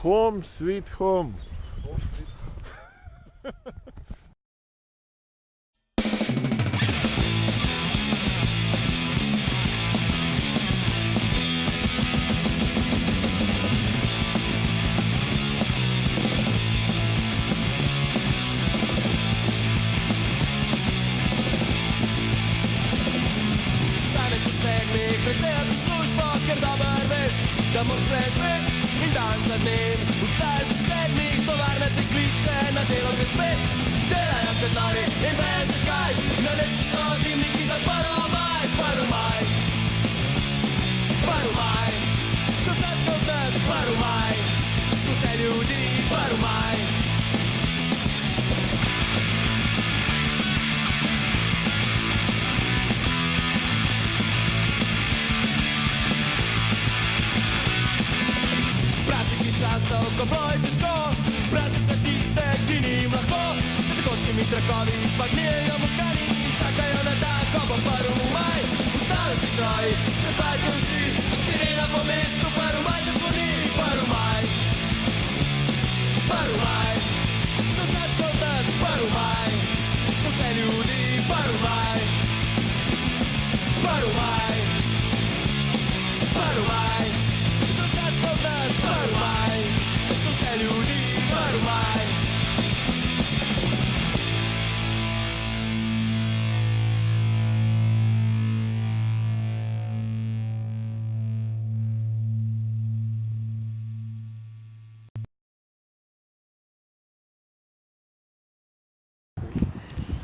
Home sweet home. Preštejem službo, ker dober veš, da moraš preživeti in dan za dnem. Vstaješ v sedmih, tovarna te kliče, na delo greš spet. Delajo kot nori in veš zakaj, na lepši so dimniki za 1. maj. 1. maj, 1. maj, sosedska od nas, 1. maj, so vse ljudi, 1. maj. Časov, ko bilo je težko, praznik za tiste, ki ni jim lahko. Se tekočimi trakovi pa gnijejo možgani in čakajo na dan, ko bo 1. maj. Ustave se stroji, se pajte vsi, sirena po mestu, 1. maj se zvoni. 1. maj, 1. maj, sosedsko od nas, 1. maj, so vse ljudi, 1. maj, 1. maj, 1. maj, sosedsko od nas, 1. maj, so vse ljudi, 1. maj.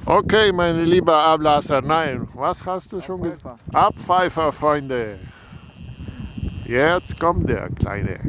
Okay, meine liebe Ablaser, nein, was hast du schon gesagt? Abpfeifer, Freunde. Jetzt kommt der Kleine.